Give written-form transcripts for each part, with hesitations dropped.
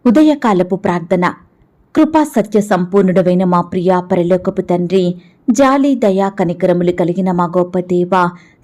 ఉదయకాలపు ప్రార్థన. కృపా సత్య సంపూర్ణుడవైన మా ప్రియ పరలోకపు తండ్రి, జాలి దయా కనికరములు కలిగిన మా గొప్ప దేవ,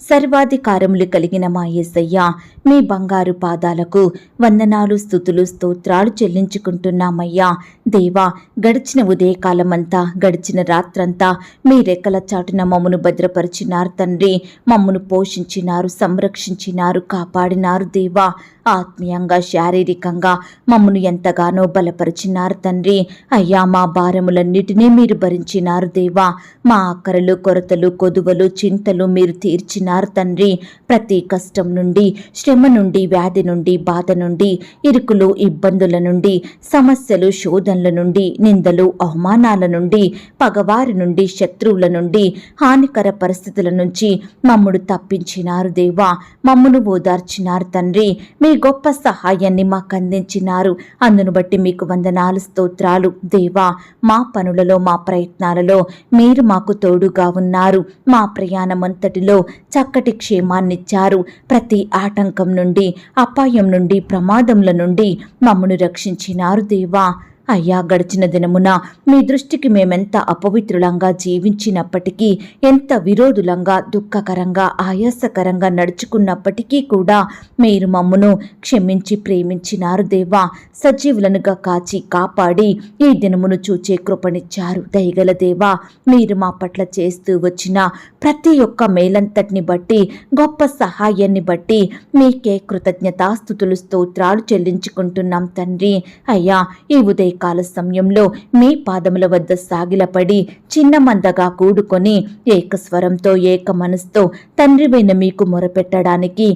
సర్వాధికారములు కలిగిన మా యేసయ్య, మీ బంగారు పాదాలకు వందనాలు, స్తుతులు, స్తోత్రాలు చెల్లించుకుంటున్నామయ్యా. దేవా, గడిచిన ఉదయకాలమంతా, గడిచిన రాత్రంతా మీ రెక్కల చాటున మమ్మను భద్రపరిచినారు తండ్రి. మమ్మను పోషించినారు, సంరక్షించినారు, కాపాడినారు దేవా. ఆత్మీయంగా, శారీరకంగా మమ్మను ఎంతగానో బలపరిచినారు తండ్రి. అయ్యా, మా భారములన్నిటినీ మీరు భరించినారు దేవా. మా ఆకరలు, కొరతలు, కొదువలు, చింతలు మీరు తీర్చినారు తండ్రి. ప్రతి కష్టం నుండి, శ్రమ నుండి, వ్యాధి నుండి, బాధ నుండి, ఇరుకులు, ఇబ్బందుల నుండి, సమస్యలు, శోధనల నుండి, నిందలు, అవమానాల నుండి, పగవారి నుండి, శత్రువుల నుండి, హానికర పరిస్థితుల నుంచి మమ్మను తప్పించినారు దేవా. మమ్మను ఓదార్చినారు తండ్రి. మీ గొప్ప సహాయాన్ని మాకు అందించినారు. అందును బట్టి మీకు వందనాలు, స్తోత్రాలు దేవా. మా పనులలో, మా ప్రయత్నాలలో మీరు మాకు తోడుగా ఉన్నారు. మా ప్రయాణమంతటిలో చక్కటి క్షేమాన్నిచ్చారు. ప్రతి ఆటంకం నుండి, అపాయం నుండి, ప్రమాదముల నుండి మమ్మను రక్షించినారు దేవా. అయ్యా, గడిచిన దినమున మీ దృష్టికి మేమెంత అపవిత్రులంగా జీవించినప్పటికీ, ఎంత విరోధులంగా, దుఃఖకరంగా, ఆయాసకరంగా నడుచుకున్నప్పటికీ కూడా మీరు మమ్మను క్షమించి ప్రేమించినారు దేవా. సజీవులనుగా కాచి కాపాడి ఈ దినమును చూచే కృపనిచ్చారు దయగల దేవా. మీరు మా పట్ల చేస్తూ వచ్చిన ప్రతి ఒక్క మేలంతటిని బట్టి, గొప్ప సహాయాన్ని బట్టి మీకే కృతజ్ఞతాస్తుతులు, స్తోత్రాలు చెల్లించుకుంటున్నాం తండ్రి. అయ్యా, ఈ కాల సమయంలో మీ పాదముల వద్ద సాగిలపడి చిన్న మందగా కూడుకొని ఏకస్వరంతో, ఏక మనసుతో తండ్రివైన మీకు మొరపెట్టడానికి,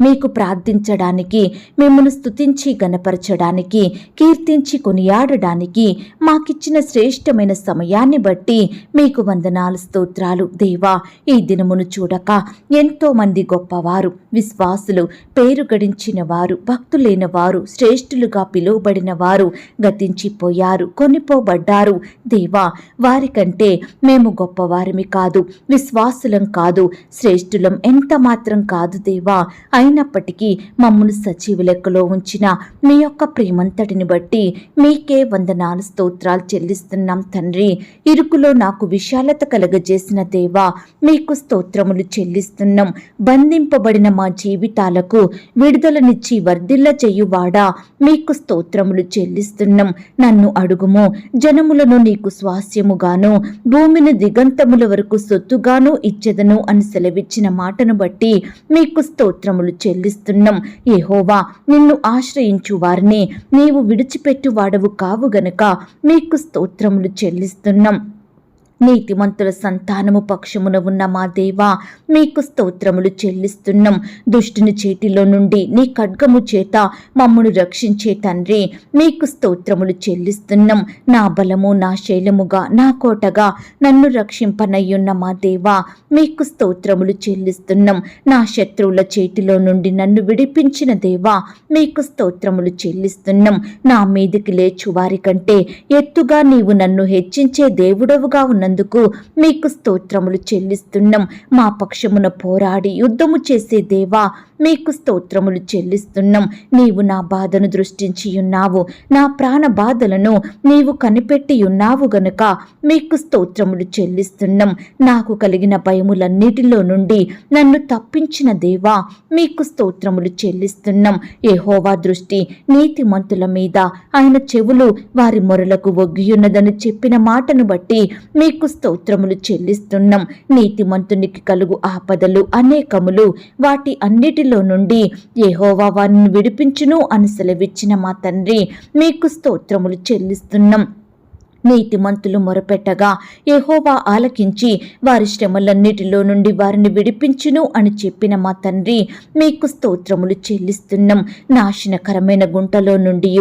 మీకు ప్రార్థించడానికి, మిమ్మల్ని స్తుతించి గణపరచడానికి, కీర్తించి కొనియాడడానికి మాకిచ్చిన శ్రేష్టమైన సమయాన్ని బట్టి మీకు వందనాలు, స్తోత్రాలు దేవా. ఈ దినమును చూడక ఎంతో మంది గొప్పవారు, విశ్వాసులు, పేరు గడించిన వారు, భక్తులైన వారు, శ్రేష్ఠులుగా పిలువబడిన వారు గతించిపోయారు, కొనిపోబడ్డారు దేవా. వారికంటే మేము గొప్పవారిమి కాదు, విశ్వాసులం కాదు, శ్రేష్ఠులం ఎంత మాత్రం కాదు దేవా. అయినప్పటికీ మమ్మను సజీవ లెక్కలో ఉంచిన మీ యొక్క ప్రేమంతటిని బట్టి మీకే వందనాలు, స్తోత్రాలు చెల్లిస్తున్నాం తండ్రి. ఇరుకులో నాకు విశాలత కలగజేసిన దేవా, మీకు స్తోత్రములు చెల్లిస్తున్నాం. బంధింపబడిన మా జీవితాలకు విడుదలనిచ్చి వర్ధిల్ల చేయువాడా, మీకు స్తోత్రములు చెల్లిస్తున్నాం. నన్ను అడుగుము, జనములను నీకు స్వాస్యముగాను, భూమిని దిగంతముల వరకు సొత్తుగాను ఇచ్చెదను అని సెలవిచ్చిన మాటను బట్టి మీకు స్తోత్రములు చెల్లిస్తున్నాం. యెహోవా, నిన్ను ఆశ్రయించు వారిని నీవు విడిచిపెట్టు వాడవు కావు గనుక మీకు స్తోత్రములు చెల్లిస్తున్నాం. నీతిమంతుల సంతానము పక్షమున ఉన్న మా దేవా, మీకు స్తోత్రములు చెల్లిస్తున్నాం. దుష్టుని చేతిలో నుండి నీ ఖడ్గము చేత మమ్మను రక్షించే తండ్రి, మీకు స్తోత్రములు చెల్లిస్తున్నాం. నా బలము, నా శైలముగా, నా కోటగా నన్ను రక్షింపనయ్యున్న మా దేవా, మీకు స్తోత్రములు చెల్లిస్తున్నాం. నా శత్రువుల చేతిలో నుండి నన్ను విడిపించిన దేవా, మీకు స్తోత్రములు చెల్లిస్తున్నాం. నా మీదికి లేచు వారి కంటే ఎత్తుగా నీవు నన్ను హెచ్చించే దేవుడవుగా ఉన్న నందుకు మీకు స్తోత్రములు చెల్లిస్తున్నాం. మా పక్షమున పోరాడి యుద్ధము చేసే దేవా, మీకు స్తోత్రములు చెల్లిస్తున్నాం. నీవు నా బాధను దృష్టించి ఉన్నావు, నా ప్రాణ బాధలను నీవు కనిపెట్టి ఉన్నావు గనుక మీకు స్తోత్రములు చెల్లిస్తున్నాం. నాకు కలిగిన భయములన్నిటిలో నుండి నన్ను తప్పించిన దేవా, మీకు స్తోత్రములు చెల్లిస్తున్నాం. యెహోవా దృష్టి నీతిమంతుల మీద, ఆయన చెవులు వారి మొరలకు ఒగ్గియున్నదని చెప్పిన మాటను బట్టి మీకు స్తోత్రములు చెల్లిస్తున్నాం. నీతిమంతునికి కలుగు ఆపదలు అనేకములు, వాటి అన్నిటిలో నుండి యెహోవా వారిని విడిపించును అని సెలవిచ్చిన మా తండ్రి, మీకు స్తోత్రములు చెల్లిస్తున్నాం. నీతిమంతులు మొరపెట్టగా యెహోవా ఆలకించి వారి శ్రమలన్నిటిలో నుండి వారిని విడిపించును అని చెప్పిన మా తండ్రి, మీకు స్తోత్రములు చెల్లిస్తున్నాం. నాశనకరమైన గుంటలో నుండి,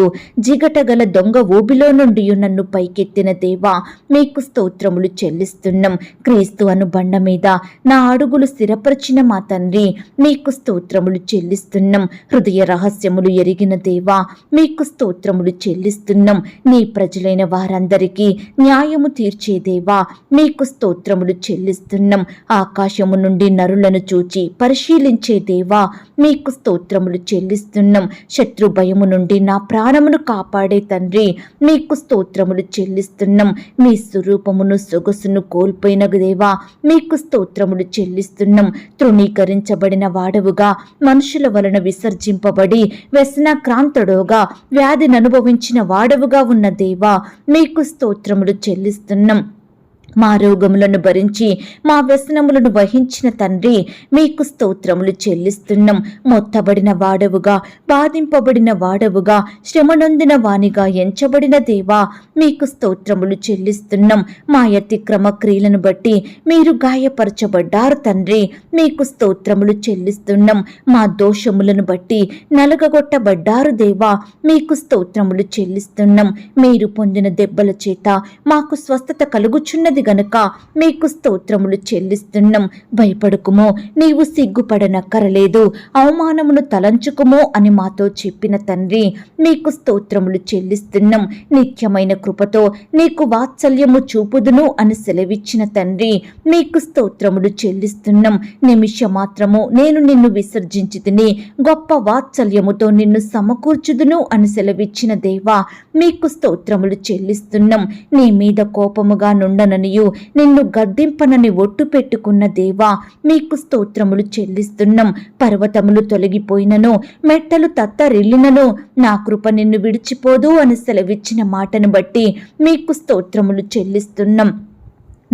జిగటగల దొంగ ఊబిలో నుండి నన్ను పైకెత్తిన దేవా, మీకు స్తోత్రములు చెల్లిస్తున్నాం. క్రీస్తు అను బండ మీద నా అడుగులు స్థిరపరిచిన మా తండ్రి, మీకు స్తోత్రములు చెల్లిస్తున్నాం. హృదయ రహస్యములు ఎరిగిన దేవా, మీకు స్తోత్రములు చెల్లిస్తున్నాం. నీ ప్రజలైన వారందరికీ వారికి న్యాయము తీర్చే దేవా మీకు స్తోత్రములు చెల్లిస్తున్నాం. ఆకాశము నుండి నరులను చూచి పరిశీలించే దేవా మీకు స్తోత్రములు చెల్లిస్తున్నాం. శత్రు భయము నుండి నా ప్రాణమును కాపాడే తండ్రి మీకు స్తోత్రములు చెల్లిస్తున్నాం. మీ స్వరూపమును సొగసును కోల్పోయిన దేవా మీకు స్తోత్రములు చెల్లిస్తున్నాం. తృణీకరించబడిన వాడవుగా మనుషుల వలన విసర్జింపబడి వ్యసనాక్రాంతుడుగా వ్యాధిని అనుభవించిన వాడవుగా ఉన్న దేవా మీకు స్తోత్రములు చెల్లిస్తున్నాం. మా రోగములను భరించి మా వ్యసనములను వహించిన తండ్రి మీకు స్తోత్రములు చెల్లిస్తున్నాం. మొత్తబడిన వాడవుగా బాధింపబడిన వాడవుగా శ్రమనొందిన వానిగా ఎంచబడిన దేవా మీకు స్తోత్రములు చెల్లిస్తున్నాం. మా అతిక్రమ క్రియలను బట్టి మీరు గాయపరచబడ్డారు తండ్రి మీకు స్తోత్రములు చెల్లిస్తున్నాం. మా దోషములను బట్టి నలగగొట్టబడ్డారు దేవా మీకు స్తోత్రములు చెల్లిస్తున్నాం. మీరు పొందిన దెబ్బల చేత మాకు స్వస్థత కలుగుచున్నది గనుక మీకు స్తోత్రములు చెల్లిస్తున్నాం. భయపడుకుమో, నీవు సిగ్గుపడనక్కరలేదు, అవమానమును తలంచుకుమో అని మాతో చెప్పిన తండ్రి మీకు స్తోత్రములు చెల్లిస్తున్నాం. నిత్యమైన కృపతో నీకు వాత్సల్యము చూపుదును అని సెలవిచ్చిన తండ్రి మీకు స్తోత్రములు చెల్లిస్తున్నాం. నిమిష మాత్రము నేను నిన్ను విసర్జించి తిని గొప్ప వాత్సల్యముతో నిన్ను సమకూర్చుదును అని సెలవిచ్చిన దేవా మీకు స్తోత్రములు చెల్లిస్తున్నాం. నీ మీద కోపముగా నుండననియు నిన్ను గద్దింపనని ఒట్టు పెట్టుకున్న దేవా మీకు స్తోత్రములు చెల్లిస్తున్నాం. పర్వతములు తొలగిపోయినను మెట్టలు తత్తరిల్లినను నా కృప నిన్ను విడిచిపోదు అని సెలవిచ్చిన మాటను బట్టి మీకు స్తోత్రములు చెల్లిస్తున్నాం.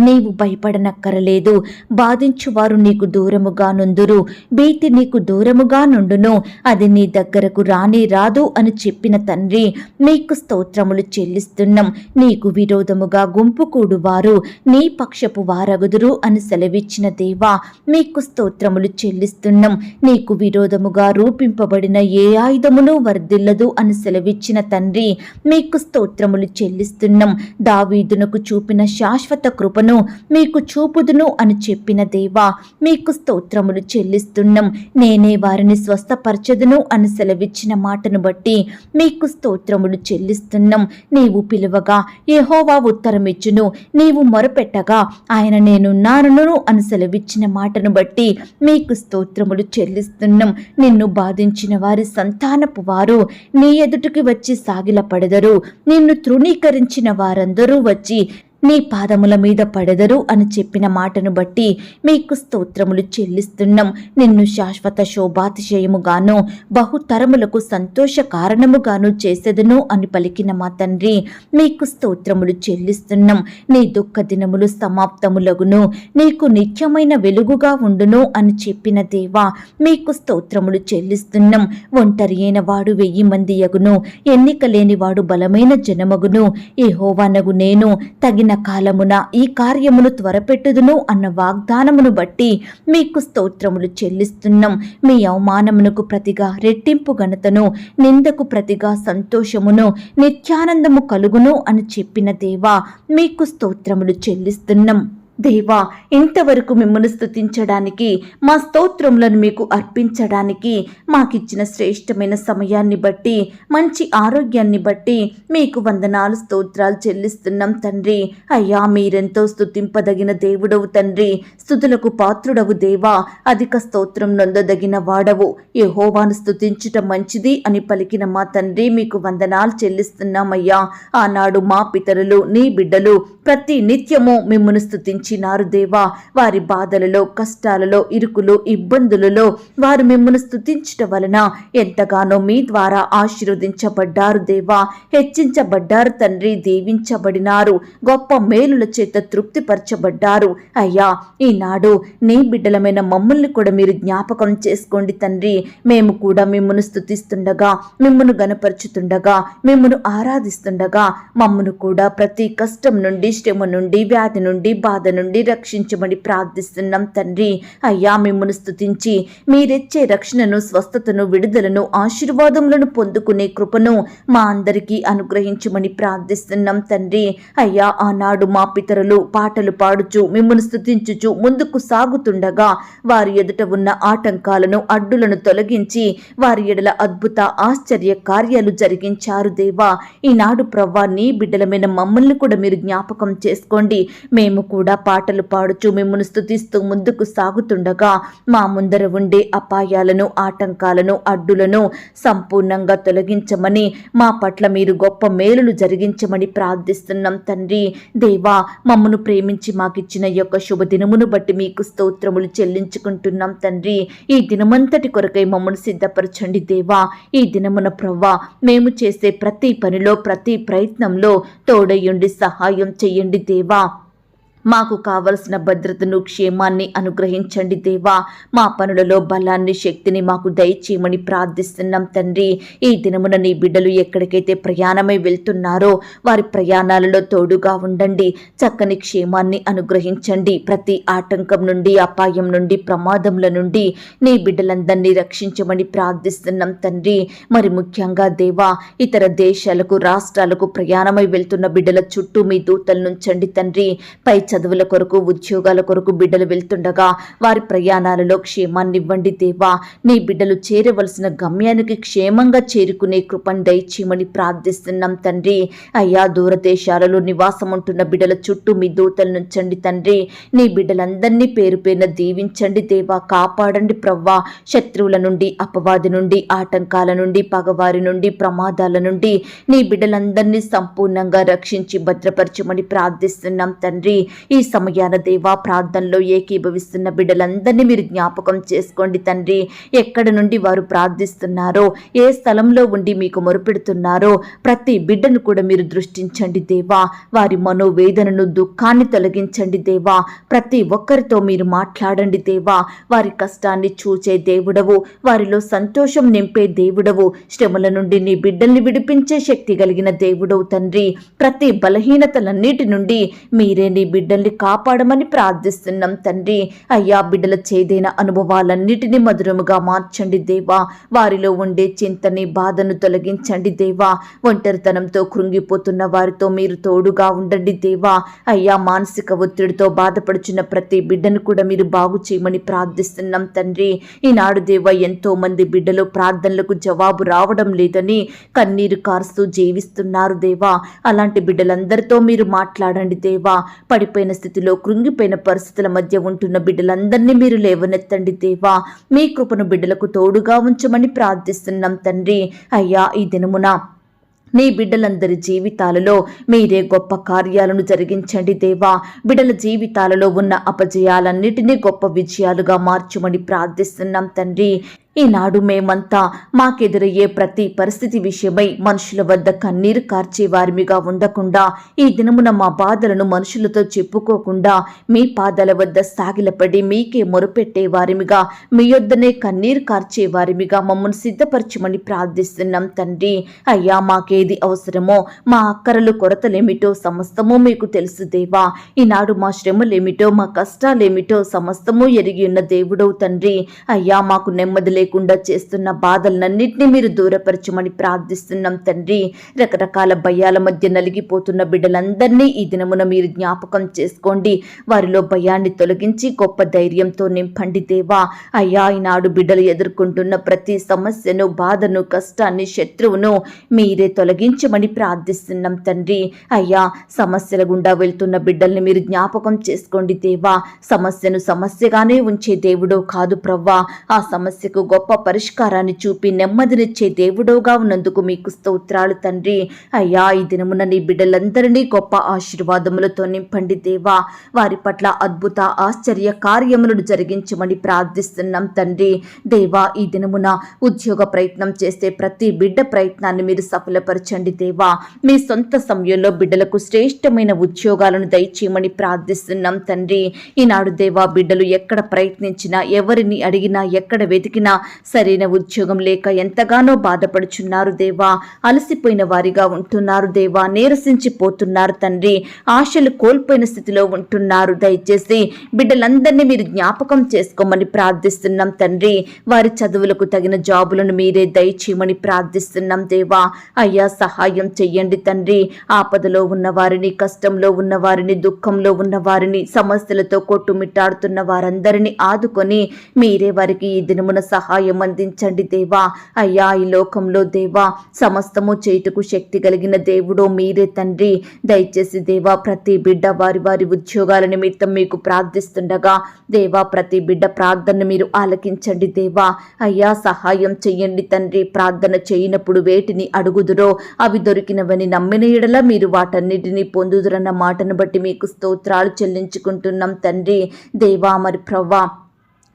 నీవు భయపడనక్కరలేదు, బాధించువారు నీకు దూరముగా నుందురు, భీతి నీకు దూరముగా నుండును, అది నీ దగ్గరకు రానే రాదు అని చెప్పిన తండ్రి మీకు స్తోత్రములు చెల్లిస్తున్నాం. నీకు విరోధముగా గుంపు కూడువారు నీ పక్షపు వారగుదురు అని సెలవిచ్చిన దేవా మీకు స్తోత్రములు చెల్లిస్తున్నాం. నీకు విరోధముగా రూపింపబడిన ఏ ఆయుధమును వర్ధిల్లదు అని సెలవిచ్చిన తండ్రి మీకు స్తోత్రములు చెల్లిస్తున్నాం. దావీదునకు చూపిన శాశ్వత కృపను మీకు చూపుదును అని చెప్పిన దేవా మీకు స్తోత్రములు చెల్లిస్తున్నాం. నేనే వారిని స్వస్థపరచదును అని సెలవిచ్చిన మాటను బట్టి మీకు స్తోత్రములు చెల్లిస్తున్నాం. నీవు పిలువగా యెహోవా ఉత్తరమిచ్చును, నీవు మొరపెట్టగా ఆయన నేనున్నాను అని సెలవిచ్చిన మాటను బట్టి మీకు స్తోత్రములు చెల్లిస్తున్నాం. నిన్ను బాధించిన వారి సంతానపు వారు నీ ఎదుటికి వచ్చి సాగిలపడెదరు, నిన్ను తృణీకరించిన వారందరూ వచ్చి నీ పాదముల మీద పడెదరు అని చెప్పిన మాటను బట్టి మీకు స్తోత్రములు చెల్లిస్తున్నాం. నిన్ను శాశ్వత శోభాతిశయముగాను బహుతరములకు సంతోష కారణముగాను చేసేదను అని పలికిన మా తండ్రి మీకు స్తోత్రములు చెల్లిస్తున్నాం. నీ దుఃఖ దినములు సమాప్తములగును, నీకు నిత్యమైన వెలుగుగా ఉండును అని చెప్పిన దేవా మీకు స్తోత్రములు చెల్లిస్తున్నాం. ఒంటరి అయిన వాడు 1000 మంది యగును, ఎన్నిక లేని వాడు బలమైన జనమగును. యెహోవానగు నేను తగిన కాలమున ఈ కార్యమును త్వరపెట్టుదును అన్న వాగ్దానమును బట్టి మీకు స్తోత్రములు చెల్లిస్తున్నాం. మీ అవమానమునకు ప్రతిగా రెట్టింపు ఘనతను, నిందకు ప్రతిగా సంతోషమును, నిత్యానందము కలుగును అని చెప్పిన దేవా మీకు స్తోత్రములు చెల్లిస్తున్నాం. దేవా ఇంతవరకు మిమ్మల్ని స్తుతించడానికి, మా స్తోత్రములను మీకు అర్పించడానికి మాకిచ్చిన శ్రేష్టమైన సమయాన్ని బట్టి, మంచి ఆరోగ్యాన్ని బట్టి మీకు వందనాలు స్తోత్రాలు చెల్లిస్తున్నాం తండ్రి. అయ్యా మీరెంతో స్తుతింపదగిన దేవుడవు తండ్రి, స్తుతులకు పాత్రుడవు దేవా, అధిక స్తోత్రం నొందదగిన వాడవు. యెహోవాను స్తుతించుట మంచిది అని పలికిన మా తండ్రి మీకు వందనాలు చెల్లిస్తున్నామయ్యా. ఆనాడు మా పితరులు నీ బిడ్డలు ప్రతి నిత్యము మిమ్మల్ని స్తుతించినారు దేవా. వారి బాధలలో, కష్టాలలో, ఇరుకులు, ఇబ్బందులలో వారు మిమ్మల్ని స్తుతించటం వలన ఎంతగానో మీ ద్వారా ఆశీర్వదించబడ్డారు దేవా, హెచ్చించబడ్డారు తండ్రి, దీవించబడినారు, గొప్ప మేలుల చేత తృప్తిపరచబడ్డారు. అయ్యా ఈనాడు నీ బిడ్డలమైన మమ్మల్ని కూడా మీరు జ్ఞాపకం చేసుకోండి తండ్రి. మేము కూడా మిమ్మల్ని స్తుతిస్తుండగా, మిమ్మల్ని గణపరుచుతుండగా, మిమ్మల్ని ఆరాధిస్తుండగా మమ్మను కూడా ప్రతి కష్టం నుండి, శ్రమ నుండి, వ్యాధి నుండి, బాధ నుండి రక్షించమని ప్రార్థిస్తున్నాం తండ్రి. అయ్యా, మిమ్మల్ని స్తుతించి మీరిచ్చే రక్షణను, స్వస్థతను, విడుదలను, ఆశీర్వాదములను పొందుకునే కృపను మా అందరికీ అనుగ్రహించమని ప్రార్థిస్తున్నాం తండ్రి. అయ్యా, ఆనాడు మా పితరులు పాటలు పాడుచు మిమ్మల్ని స్తుతించుచు ముందుకు సాగుతుండగా వారి ఎదుట ఉన్న ఆటంకాలను, అడ్డులను తొలగించి వారి ఎడల అద్భుత ఆశ్చర్య కార్యాలు జరిగించారు దేవా. ఈనాడు ప్రవ్వా, నీ బిడ్డలమైన మమ్మల్ని కూడా మీరు జ్ఞాపకం చేసుకోండి. మేము కూడా పాటలు పాడుచు మిమ్మల్ని స్తుతిస్తూ ముందుకు సాగుతుండగా మా ముందర ఉండే అపాయాలను, ఆటంకాలను, అడ్డులను సంపూర్ణంగా తొలగించమని, మా పట్ల మీరు గొప్ప మేలులు జరిగించమని ప్రార్థిస్తున్నాం తండ్రి. దేవా, మమ్మను ప్రేమించి మాకిచ్చిన యొక్క శుభదినమును బట్టి మీకు స్తోత్రములు చెల్లించుకుంటున్నాం తండ్రి. ఈ దినమంతటి కొరకై మమ్మను సిద్ధపరచండి దేవా. ఈ దినమున ప్రవ్వా, మేము చేసే ప్రతి పనిలో, ప్రతి ప్రయత్నంలో తోడయుండి సహాయం చెయ్యండి దేవా. మాకు కావలసిన భద్రతను, క్షేమాన్ని అనుగ్రహించండి దేవా. మా పనులలో బలాన్ని, శక్తిని మాకు దయచేయమని ప్రార్థిస్తున్నాం తండ్రి. ఈ దినమున నీ బిడ్డలు ఎక్కడికైతే ప్రయాణమై వెళ్తున్నారో వారి ప్రయాణాలలో తోడుగా ఉండండి. చక్కని క్షేమాన్ని అనుగ్రహించండి. ప్రతి ఆటంకం నుండి, అపాయం నుండి, ప్రమాదముల నుండి నీ బిడ్డలందరినీ రక్షించమని ప్రార్థిస్తున్నాం తండ్రి. మరి ముఖ్యంగా దేవా, ఇతర దేశాలకు, రాష్ట్రాలకు ప్రయాణమై వెళ్తున్న బిడ్డల చుట్టూ మీ దూతలు నుంచండి తండ్రి. పై చదువుల కొరకు, ఉద్యోగాల కొరకు బిడ్డలు వెళ్తుండగా వారి ప్రయాణాలలో క్షేమాన్ని ఇవ్వండి దేవా. నీ బిడ్డలు చేరవలసిన గమ్యానికి క్షేమంగా చేరుకునే కృపను దయచేయమని ప్రార్థిస్తున్నాం తండ్రి. అయ్యా, దూరదేశాలలో నివాసం ఉంటున్న బిడ్డల చుట్టూ మీ దూతలు నుంచండి తండ్రి. నీ బిడ్డలందరినీ పేరు పేరున దీవించండి దేవా. కాపాడండి ప్రవ్వా. శత్రువుల నుండి, అపవాది నుండి, ఆటంకాల నుండి, పగవారి నుండి, ప్రమాదాల నుండి నీ బిడ్డలందరినీ సంపూర్ణంగా రక్షించి భద్రపరచమని ప్రార్థిస్తున్నాం తండ్రి. ఈ సమయాన దేవా, ప్రార్థనలో ఏకీభవిస్తున్న బిడ్డలందరినీ మీరు జ్ఞాపకం చేసుకోండి తండ్రి. ఎక్కడ నుండి వారు ప్రార్థిస్తున్నారో, ఏ స్థలంలో ఉండి మీకు మొరుపెడుతున్నారో ప్రతి బిడ్డను కూడా మీరు దృష్టించండి దేవా. వారి మనోవేదనను, దుఃఖాన్ని తొలగించండి దేవా. ప్రతి ఒక్కరితో మీరు మాట్లాడండి దేవా. వారి కష్టాన్ని చూచే దేవుడవు, వారిలో సంతోషం నింపే దేవుడవు, శ్రమల నుండి నీ బిడ్డల్ని విడిపించే శక్తి కలిగిన దేవుడవు తండ్రి. ప్రతి బలహీనతలన్నిటి నుండి మీరే నీ బిడ్డల్ని కాపాడమని ప్రార్థిస్తున్నాం తండ్రి. అయ్యా, బిడ్డల చేదైన అనుభవాలన్నిటినీ మధురముగా మార్చండి దేవా. వారిలో ఉండే చింతని, బాధను తొలగించండి దేవా. ఒంటరితనంతో కృంగిపోతున్న వారితో మీరు తోడుగా ఉండండి దేవా. అయ్యా, మానసిక ఒత్తిడితో బాధపడుచున్న ప్రతి బిడ్డను కూడా మీరు బాగు చేయమని ప్రార్థిస్తున్నాం తండ్రి. ఈనాడు దేవా, ఎంతో మంది బిడ్డలు ప్రార్థనలకు జవాబు రావడం లేదని కన్నీరు కారుస్తూ జీవిస్తున్నారు దేవా. అలాంటి బిడ్డలందరితో మీరు మాట్లాడండి దేవా. పడిపోయిన స్థితిలో, కృంగిపోయిన పరిస్థితుల మధ్య ఉంటున్న బిడ్డలందరినీ మీరు లేవనెత్తండి దేవా. మీ కృపను బిడ్డలకు తోడుగా ఉంచమని ప్రార్థిస్తున్నాం తండ్రి. అయ్యా, ఈ దినమున నీ బిడ్డలందరి జీవితాలలో మీరే గొప్ప కార్యాలను జరిగించండి దేవా. బిడ్డల జీవితాలలో ఉన్న అపజయాలన్నిటినీ గొప్ప విజయాలుగా మార్చమని ప్రార్థిస్తున్నాం తండ్రి. ఈనాడు మేమంతా మాకెదురయ్యే ప్రతి పరిస్థితి విషయమై మనుషుల వద్ద కన్నీరు కార్చే వారిమిగా ఉండకుండా, ఈ దినమున మా బాధలను మనుషులతో చెప్పుకోకుండా మీ పాదాల వద్ద సాగిలపడి మీకే మొరుపెట్టే వారిమిగా, మీ యొద్దనే కన్నీరు కార్చే వారిమిగా మమ్మల్ని సిద్ధపరచమని ప్రార్థిస్తున్నాం తండ్రి. అయ్యా, మాకేది అవసరమో, మా అక్కరలు, కొరతలేమిటో సమస్తమూ మీకు తెలుసు దేవా. ఈనాడు మా శ్రమలేమిటో, మా కష్టాలేమిటో సమస్తమూ ఎరిగి ఉన్న దేవుడవు తండ్రి. అయ్యా, మాకు నెమ్మది లేకుండా చేస్తున్న బాధలన్నింటినీ మీరు దూరపరచమని ప్రార్థిస్తున్నాం తండ్రి. రకరకాల భయాల మధ్య నలిగిపోతున్న బిడ్డలందరినీ ఈ దినమున మీరు జ్ఞాపకం చేసుకోండి. వారిలో భయాన్ని తొలగించి గొప్ప ధైర్యంతో నింపండి దేవా. అయ్యా, ఈనాడు బిడ్డలు ఎదుర్కొంటున్న ప్రతి సమస్యను, బాధను, కష్టాన్ని, శత్రువును మీరే తొలగించమని ప్రార్థిస్తున్నాం తండ్రి. అయ్యా, సమస్యల గుండా వెళ్తున్న బిడ్డల్ని మీరు జ్ఞాపకం చేసుకోండి దేవా. సమస్యను సమస్యగానే ఉంచే దేవుడో కాదు ప్రవ్వా. ఆ సమస్యకు గొప్ప పరిష్కారాన్ని చూపి నెమ్మదినిచ్చే దేవుడోగా ఉన్నందుకు మీకు స్తోత్రాలు తండ్రి. అయ్యా, ఈ దినమున నీ బిడ్డలందరినీ గొప్ప ఆశీర్వాదములతో నింపండి దేవా. వారి పట్ల అద్భుత ఆశ్చర్య కార్యములను జరిగించమని ప్రార్థిస్తున్నాం తండ్రి. దేవా, ఈ దినమున ఉద్యోగ ప్రయత్నం చేస్తే ప్రతి బిడ్డ ప్రయత్నాన్ని మీరు సఫలపరచండి దేవా. మీ సొంత సమయంలో బిడ్డలకు శ్రేష్టమైన ఉద్యోగాలను దయచేయమని ప్రార్థిస్తున్నాం తండ్రి. ఈనాడు దేవా, బిడ్డలు ఎక్కడ ప్రయత్నించినా, ఎవరిని అడిగినా, ఎక్కడ వెతికినా సరైన ఉద్యోగం లేక ఎంతగానో బాధపడుచున్నారు దేవా. అలసిపోయిన వారిగా ఉంటున్నారు దేవా, నీరసించిపోతున్నారు తండ్రి, ఆశలు కోల్పోయిన స్థితిలో ఉంటున్నారు. దయచేసి బిడ్డలందరినీ మీరు జ్ఞాపకం చేసుకోమని ప్రార్థిస్తున్నాం తండ్రి. వారి చదువులకు తగిన జాబులను మీరే దయచేయమని ప్రార్థిస్తున్నాం దేవా. అయ్యా సహాయం చెయ్యండి తండ్రి. ఆపదలో ఉన్న వారిని, కష్టంలో ఉన్న వారిని, దుఃఖంలో ఉన్న వారిని, సమస్యలతో కొట్టుమిట్టాడుతున్న వారందరినీ ఆదుకొని మీరే వారికి ఈ దినమున సహాయం అందించండి దేవా. అయ్యా ఈ లోకంలో దేవా సమస్తము చేయుటకు శక్తి కలిగిన దేవుడో మీరే తండ్రి. దయచేసి దేవా ప్రతి బిడ్డ వారి వారి ఉద్యోగాల నిమిత్తం మీకు ప్రార్థిస్తుండగా దేవా ప్రతి బిడ్డ ప్రార్థన మీరు ఆలకించండి దేవా. అయ్యా సహాయం చెయ్యండి తండ్రి. ప్రార్థన చేయనప్పుడు వేటిని అడుగుదురో అవి దొరికినవని నమ్మిన ఎడల మీరు వాటన్నిటినీ పొందుదురన్న మాటను బట్టి మీకు స్తోత్రాలు చెల్లించుకుంటున్నాం తండ్రి. దేవా మరి ప్రవ్వా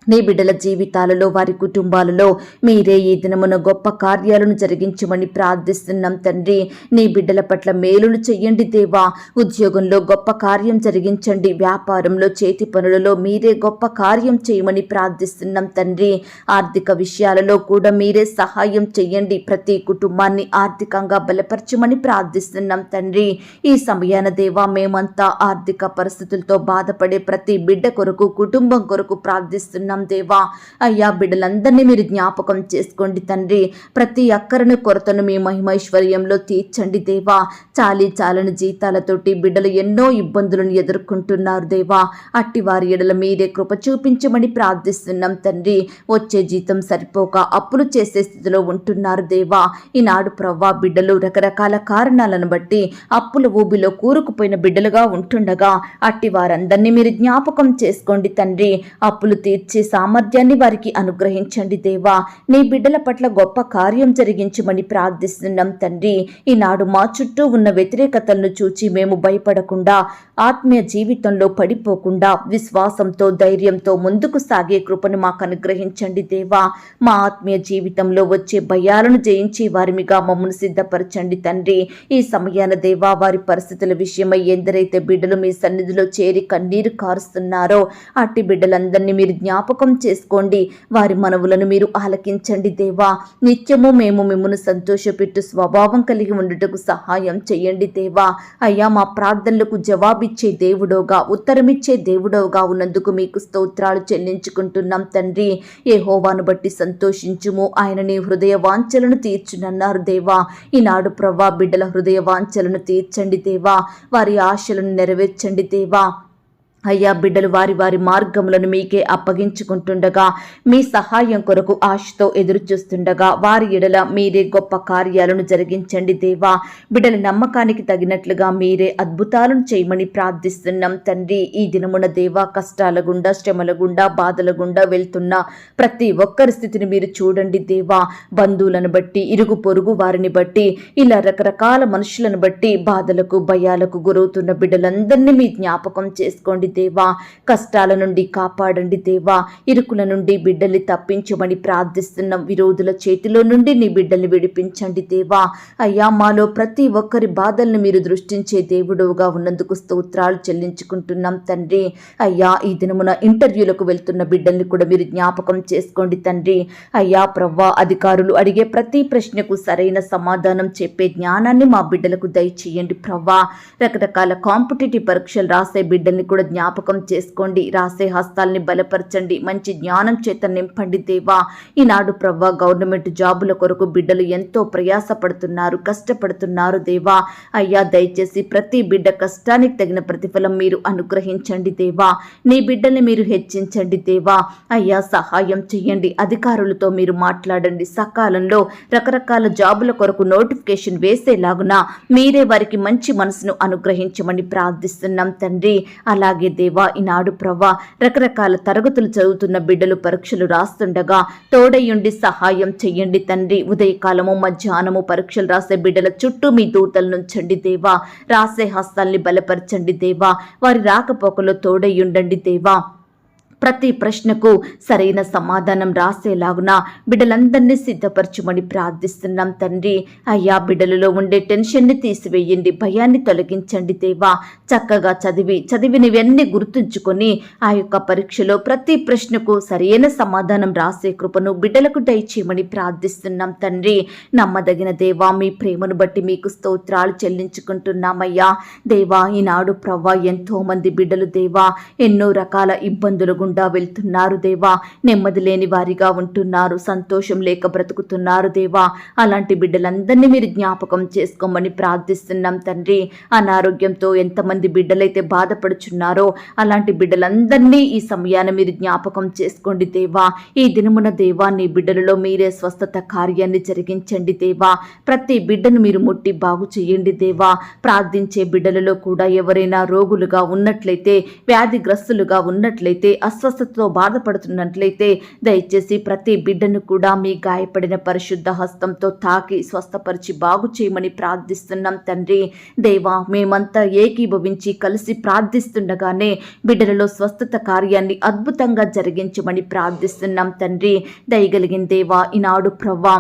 నీ బిడ్డల జీవితాలలో, వారి కుటుంబాలలో మీరే ఈ దినమున గొప్ప కార్యాలను జరిగించమని ప్రార్థిస్తున్నాం తండ్రి. నీ బిడ్డల పట్ల మేలులు చెయ్యండి దేవా. ఉద్యోగంలో గొప్ప కార్యం జరిగించండి. వ్యాపారంలో, చేతి పనులలో మీరే గొప్ప కార్యం చేయమని ప్రార్థిస్తున్నాం తండ్రి. ఆర్థిక విషయాలలో కూడా మీరే సహాయం చెయ్యండి. ప్రతి కుటుంబాన్ని ఆర్థికంగా బలపరచమని ప్రార్థిస్తున్నాం తండ్రి. ఈ సమయాన దేవా మేమంతా ఆర్థిక పరిస్థితులతో బాధపడే ప్రతి బిడ్డ కొరకు, కుటుంబం కొరకు ప్రార్థిస్తున్నాం దేవా. అయ్యా బిడ్డలందరినీ మీరు జ్ఞాపకం చేసుకోండి తండ్రి. ప్రతి అక్కరను కొరతను మీ మహిమైశ్వర్యంలో తీర్చండి దేవా. చాలని జీతాలతోటి బిడ్డలు ఎన్నో ఇబ్బందులను ఎదుర్కొంటున్నారు దేవా. అట్టి వారి ఎడల మీరే కృప చూపించమని ప్రార్థిస్తున్నాం తండ్రి. వచ్చే జీతం సరిపోక అప్పులు చేసే స్థితిలో ఉంటున్నారు దేవా. ఈనాడు ప్రవ్వా బిడ్డలు రకరకాల కారణాలను బట్టి అప్పుల ఊబిలో కూరుకుపోయిన బిడ్డలుగా ఉంటుండగా అట్టి వారందరినీ మీరు జ్ఞాపకం చేసుకోండి తండ్రి. అప్పులు తీర్చి సామర్థ్యాన్ని వారికి అనుగ్రహించండి దేవా. నీ బిడ్డల పట్ల గొప్ప కార్యం జరిగించమని ప్రార్థిస్తున్నాం తండ్రి. ఈనాడు మా చుట్టూ ఉన్న వ్యతిరేకతలను చూచి మేము భయపడకుండా, ఆత్మీయ జీవితంలో పడిపోకుండా విశ్వాసంతో, ధైర్యంతో ముందుకు సాగే కృపను మాకు అనుగ్రహించండి దేవా. మా ఆత్మీయ జీవితంలో వచ్చే భయాలను జయించి వారిమిగా మమ్మల్ని సిద్ధపరచండి తండ్రి. ఈ సమయాన దేవా వారి పరిస్థితుల విషయమై ఎందరైతే బిడ్డలు మీ సన్నిధిలో చేరి కన్నీరు కారుస్తున్నారో అట్టి బిడ్డలందరినీ మీరు జ్ఞాపకం చేసుకోండి. వారి మనవులను మీరు ఆలకించండి దేవా. నిత్యము మేము మిమ్మల్ని సంతోషపెట్టు స్వభావం కలిగి ఉండుటకు సహాయం చేయండి దేవా. అయ్యా మా ప్రార్థనలకు జవాబిచ్చే దేవుడోగా, ఉత్తరమిచ్చే దేవుడోగా ఉన్నందుకు మీకు స్తోత్రాలు చెల్లించుకుంటున్నాం తండ్రి. యెహోవాను బట్టి సంతోషించుము, ఆయన నీ హృదయ వాంఛలను తీర్చునన్నారు దేవా. ఈనాడు ప్రవ్వా బిడ్డల హృదయ వాంఛలను తీర్చండి దేవా. వారి ఆశలను నెరవేర్చండి దేవా. అయ్యా బిడ్డలు వారి వారి మార్గములను మీకే అప్పగించుకుంటుండగా, మీ సహాయం కొరకు ఆశతో ఎదురు చూస్తుండగా వారి ఎడల మీరే గొప్ప కార్యాలను జరిగించండి దేవా. బిడ్డల నమ్మకానికి తగినట్లుగా మీరే అద్భుతాలను చేయమని ప్రార్థిస్తున్నాం తండ్రి. ఈ దినమున దేవా కష్టాల గుండా, శ్రమల గుండా, బాధల గుండా వెళ్తున్న ప్రతి ఒక్కరి స్థితిని మీరు చూడండి దేవా. బంధువులను బట్టి, ఇరుగు పొరుగు వారిని బట్టి, ఇలా రకరకాల మనుషులను బట్టి బాధలకు, భయాలకు గురవుతున్న బిడ్డలందరినీ మీ జ్ఞాపకం చేసుకోండి దేవా. కష్టాల నుండి కాపాడండి దేవా. ఇరుకుల నుండి బిడ్డల్ని తప్పించమని ప్రార్థిస్తున్నాం. విరోధుల చేతిలో నుండి నీ బిడ్డల్ని విడిపించండి దేవా. అయ్యా మాలో ప్రతి ఒక్కరి బాధలను మీరు దృష్టించే దేవుడుగా ఉన్నందుకు స్తోత్రాలు చెల్లించుకుంటున్నాం తండ్రి. అయ్యా ఈ దినమున ఇంటర్వ్యూలకు వెళ్తున్న బిడ్డల్ని కూడా మీరు జ్ఞాపకం చేసుకోండి తండ్రి. అయ్యా ప్రవ్వా అధికారులు అడిగే ప్రతి ప్రశ్నకు సరైన సమాధానం చెప్పే జ్ఞానాన్ని మా బిడ్డలకు దయచేయండి ప్రవ్వా. రకరకాల కాంపిటేటివ్ పరీక్షలు రాసే బిడ్డల్ని కూడా జ్ఞాపకం చేసుకోండి. రాసే హస్తాల్ని బలపరచండి. మంచి జ్ఞానం చేత నింపండి దేవా. ఈనాడు ప్రవ్వా గవర్నమెంట్ జాబుల కొరకు బిడ్డలు ఎంతో ప్రయాసపడుతున్నారు, కష్టపడుతున్నారు దేవా. అయ్యా దయచేసి ప్రతి బిడ్డ కష్టానికి తగిన ప్రతిఫలం మీరు అనుగ్రహించండి దేవా. నీ బిడ్డల్ని మీరు హెచ్చించండి దేవా. అయ్యా సహాయం చెయ్యండి. అధికారులతో మీరు మాట్లాడండి. సకాలంలో రకరకాల జాబుల కొరకు నోటిఫికేషన్ వేసేలాగున మీరే వారికి మంచి మనసును అనుగ్రహించమని ప్రార్థిస్తున్నాం తండ్రి. అలాగే దేవా ఈనాడు ప్రవ్వా రకరకాల తరగతులు చదువుతున్న బిడ్డలు పరీక్షలు రాస్తుండగా తోడయుండి సహాయం చెయ్యండి తండ్రి. ఉదయకాలము, మధ్యాహ్నము పరీక్షలు రాసే బిడ్డల చుట్టూ మీ దూతలు నుంచండి దేవా. రాసే హస్తాల్ని బలపరచండి దేవా. వారి రాకపోకలో తోడయుండండి దేవా. ప్రతి ప్రశ్నకు సరైన సమాధానం రాసేలాగున బిడ్డలందరినీ సిద్ధపరచుమని ప్రార్థిస్తున్నాం తండ్రి. అయ్యా, బిడ్డలలో ఉండే టెన్షన్ని తీసివేయండి, భయాన్ని తొలగించండి దేవా. చక్కగా చదివినవన్నీ గుర్తుంచుకొని ఆ యొక్క పరీక్షలో ప్రతి ప్రశ్నకు సరైన సమాధానం రాసే కృపను బిడ్డలకు దయచేయమని ప్రార్థిస్తున్నాం తండ్రి. నమ్మదగిన దేవా, మీ ప్రేమను బట్టి మీకు స్తోత్రాలు చెల్లించుకుంటున్నామయ్యా. దేవా, ఈనాడు ప్రవ్వా ఎంతో మంది బిడ్డలు దేవా ఎన్నో రకాల ఇబ్బందులు గుండా వెళ్తున్నారు దేవా. నెమ్మది లేని వారిగా ఉంటున్నారు, సంతోషం లేక బ్రతుకుతున్నారు దేవా. అలాంటి బిడ్డలందరినీ మీరు జ్ఞాపకం చేసుకోమని ప్రార్థిస్తున్నాం తండ్రి. అనారోగ్యంతో ఎంతమంది బిడ్డలైతే బాధపడుచున్నారో అలాంటి బిడ్డలందరినీ ఈ సమయాన్ని మీరు జ్ఞాపకం చేసుకోండి దేవా. ఈ దినమున దేవా, నీ బిడ్డలలో మీరే స్వస్థత కార్యాన్ని జరిగించండి దేవా. ప్రతి బిడ్డను మీరు ముట్టి బాగు చేయండి దేవా. ప్రార్థించే బిడ్డలలో కూడా ఎవరైనా రోగులుగా ఉన్నట్లయితే, వ్యాధిగ్రస్తులుగా ఉన్నట్లయితే, అస్వస్థతతో బాధపడుతున్నట్లయితే దయచేసి ప్రతి బిడ్డను కూడా మీ గాయపడిన పరిశుద్ధ హస్తంతో తాకి స్వస్థపరిచి బాగు చేయమని ప్రార్థిస్తున్నాం తండ్రి. దేవా, మేమంతా ఏకీభవించి కలిసి ప్రార్థిస్తుండగానే బిడ్డలలో స్వస్థత కార్యాన్ని అద్భుతంగా జరిగించమని ప్రార్థిస్తున్నాం తండ్రి. దయగలిగిన దేవా, ఈనాడు ప్రవ్వా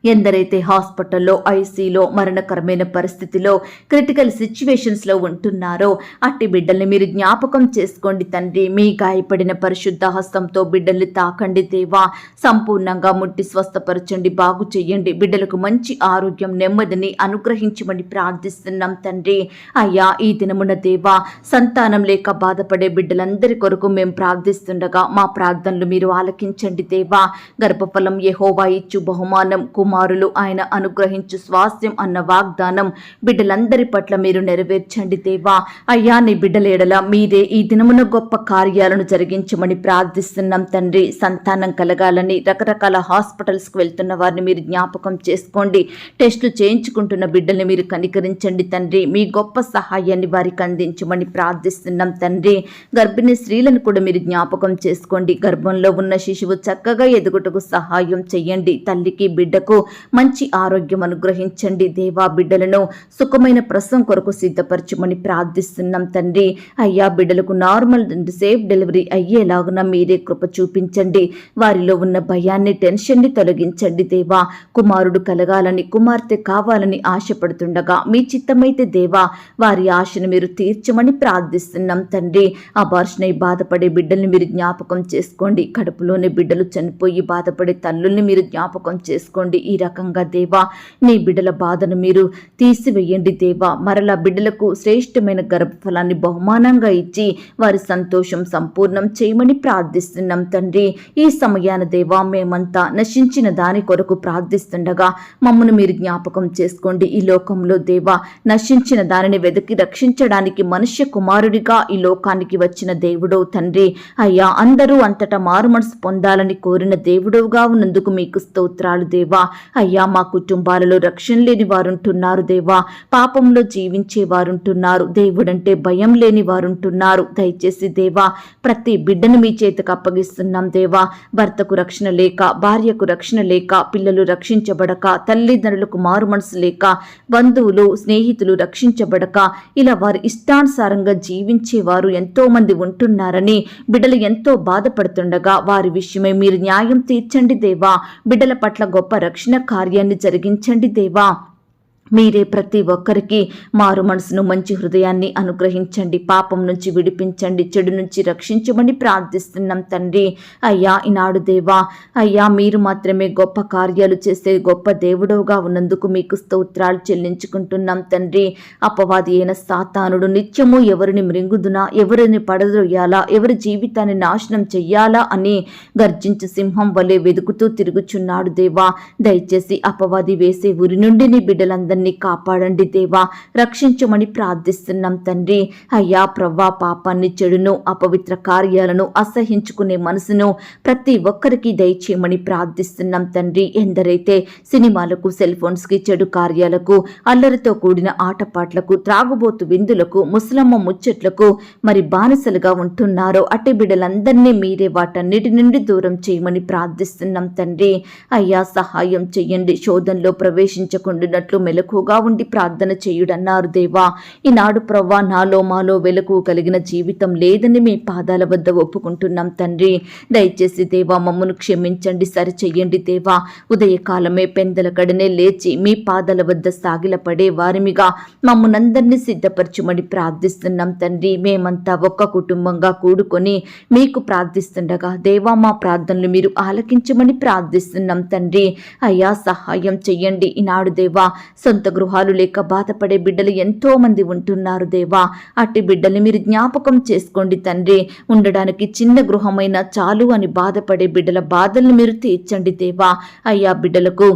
ఎందరైతే హాస్పిటల్లో, ఐసీలో, మరణకరమైన పరిస్థితిలో, క్రిటికల్ సిచ్యువేషన్స్లో ఉంటున్నారో అట్టి బిడ్డల్ని మీరు జ్ఞాపకం చేసుకోండి తండ్రి. మీ గాయపడిన పరిశుద్ధ హస్తంతో బిడ్డల్ని తాకండి దేవా. సంపూర్ణంగా ముట్టి స్వస్థపరచండి, బాగు చెయ్యండి. బిడ్డలకు మంచి ఆరోగ్యం, నెమ్మదిని అనుగ్రహించమని ప్రార్థిస్తున్నాం తండ్రి. అయ్యా, ఈ దినమున దేవా, సంతానం లేక బాధపడే బిడ్డలందరి కొరకు మేము ప్రార్థిస్తుండగా మా ప్రార్థనలు మీరు ఆలకించండి దేవా. గర్భఫలం యెహోవా ఇచ్చు బహుమానం, కుమారులు ఆయన అనుగ్రహించు స్వాస్థ్యం అన్న వాగ్దానం బిడ్డలందరి పట్ల మీరు నెరవేర్చండి దేవా. అయ్యా, నీ బిడ్డల ఎడల మీరే ఈ దినమున గొప్ప కార్యాలను జరిగించమని ప్రార్థిస్తున్నాం తండ్రి. సంతానం కలగాలని రకరకాల హాస్పిటల్స్కి వెళ్తున్న వారిని మీరు జ్ఞాపకం చేసుకోండి. టెస్టులు చేయించుకుంటున్న బిడ్డల్ని మీరు కనికరించండి తండ్రి. మీ గొప్ప సహాయాన్ని వారికి అందించమని ప్రార్థిస్తున్నాం తండ్రి. గర్భిణీ స్త్రీలను కూడా మీరు జ్ఞాపకం చేసుకోండి. గర్భంలో ఉన్న శిశువు చక్కగా ఎదుగుటకు సహాయం చెయ్యండి. తల్లికి బిడ్డకు మంచి ఆరోగ్యం అనుగ్రహించండి దేవా. బిడ్డలను సుఖమైన ప్రసవం కొరకు సిద్ధపరచమని ప్రార్థిస్తున్నాం తండ్రి. అయ్యా, బిడ్డలకు నార్మల్ అండ్ సేఫ్ డెలివరీ అయ్యేలాగున మీరే కృప చూపించండి. వారిలో ఉన్న భయాన్ని, టెన్షన్ని తొలగించండి దేవా. కుమారుడు కలగాలని, కుమార్తె కావాలని ఆశపడుతుండగా మీ చిత్తమైతే దేవా వారి ఆశను మీరు తీర్చమని ప్రార్థిస్తున్నాం తండ్రి. అబార్షన్ అయి బాధపడే బిడ్డల్ని మీరు జ్ఞాపకం చేసుకోండి. కడుపులోనే బిడ్డలు చనిపోయి బాధపడే తల్లుల్ని మీరు జ్ఞాపకం చేసుకోండి. ఈ రకంగా దేవా, నీ బిడ్డల బాధను మీరు తీసివేయండి దేవా. మరలా బిడ్డలకు శ్రేష్టమైన గర్భఫలాన్ని బహుమానంగా ఇచ్చి వారి సంతోషం సంపూర్ణం చేయమని ప్రార్థిస్తున్నాం తండ్రి. ఈ సమయాన దేవా, మేమంతా నశించిన దాని కొరకు ప్రార్థిస్తుండగా మమ్మను మీరు జ్ఞాపకం చేసుకోండి. ఈ లోకంలో దేవా, నశించిన దానిని వెతికి రక్షించడానికి మనుష్య కుమారుడిగా ఈ లోకానికి వచ్చిన దేవుడవు తండ్రి. అయ్యా, అందరూ అంతటా మారుమనసు పొందాలని కోరిన దేవుడవుగా ఉన్నందుకు మీకు స్తోత్రాలు దేవా. అయ్యా, మా కుటుంబాలలో రక్షణ లేని వారుంటున్నారు దేవా. పాపంలో జీవించే వారుంటున్నారు. దేవుడంటే భయం లేని వారుంటున్నారు. దయచేసి దేవా, ప్రతి బిడ్డను మీ చేతికి అప్పగిస్తున్నాం దేవా. భర్తకు రక్షణ లేక, భార్యకు రక్షణ లేక, పిల్లలు రక్షించబడక, తల్లిదండ్రులకు మారు మనసు లేక, బంధువులు, స్నేహితులు రక్షించబడక, ఇలా వారి ఇష్టానుసారంగా జీవించేవారు ఎంతో మంది ఉంటున్నారని బిడ్డలు ఎంతో బాధపడుతుండగా వారి విషయమై మీరు న్యాయం తీర్చండి దేవా. బిడ్డల పట్ల గొప్ప రక్షణ కార్యాన్ని జరిగించండి దేవా. మీరే ప్రతి ఒక్కరికి మారు మనసును, మంచి హృదయాన్ని అనుగ్రహించండి. పాపం నుంచి విడిపించండి, చెడు నుంచి రక్షించమని ప్రార్థిస్తున్నాం తండ్రి. అయ్యా, ఈనాడు దేవా, అయ్యా, మీరు మాత్రమే గొప్ప కార్యాలు చేసే గొప్ప దేవుడవుగా ఉన్నందుకు మీకు స్తోత్రాలు చెల్లించుకుంటున్నాం తండ్రి. అపవాది అయిన సాతానుడు నిత్యము ఎవరిని మృంగుదునా, ఎవరిని పడద్రోయాలా, ఎవరి జీవితాన్ని నాశనం చెయ్యాలా అని గర్జించు సింహం వలె వెతుకుతూ తిరుగుచున్నాడు దేవా. దయచేసి అపవాది వేసే ఉరి నుండి నీ బిడ్డలందరినీ కాపాడండి దేవా. రక్షించమని ప్రార్థిస్తున్నాం తండ్రి. అయ్యా ప్రవ్వా, పాపాన్ని, చెడును, అపవిత్ర కార్యాలను అసహించుకునే మనసును ప్రతి ఒక్కరికి దయచేయమని ప్రార్థిస్తున్నాం తండ్రి. ఎందరైతే సినిమాలకు, సెల్ ఫోన్స్కి, చెడు కార్యాలకు, అల్లరితో కూడిన ఆటపాట్లకు, త్రాగుబోతు విందులకు, ముసలమ్మ ముచ్చట్లకు మరి బానిసలుగా ఉంటున్నారో అట్టి బిడ్డలందరినీ మీరే వాటన్నిటి నుండి దూరం చేయమని ప్రార్థిస్తున్నాం తండ్రి. అయ్యా, సహాయం చెయ్యండి. శోధనలో ప్రవేశించకుండానట్లు మెలకు మెలకుగా ఉండి ప్రార్థన చేయుడన్నారు దేవా. ఈనాడు ప్రవ్వా నాలో మాలో వెలుగు కలిగిన జీవితం లేదని మీ పాదాల వద్ద ఒప్పుకుంటున్నాం తండ్రి. దయచేసి దేవా మమ్మను క్షమించండి, సరిచెయ్యండి దేవా. ఉదయకాలమే పెందల కడనే లేచి మీ పాదాల వద్ద సాగిలపడే వారిమిగా మమ్మనందరినీ సిద్ధపరచుమని ప్రార్థిస్తున్నాం తండ్రి. మేమంతా ఒక్క కుటుంబంగా కూడుకొని మీకు ప్రార్థిస్తుండగా దేవా మా ప్రార్థనలు మీరు ఆలకించమని ప్రార్థిస్తున్నాం తండ్రి. అయ్యా సహాయం చెయ్యండి. ఈనాడు దేవా సొంత గృహాలు లేక బాధపడే బిడ్డలు ఎంతో మంది ఉంటున్నారు దేవా. అట్టి బిడ్డల్ని మీరు జ్ఞాపకం చేసుకోండి తండ్రి. ఉండడానికి చిన్న గృహమైనా చాలు అని బాధపడే బిడ్డల బాధల్ని మీరు తీర్చండి దేవా. అయ్యా బిడ్డలకు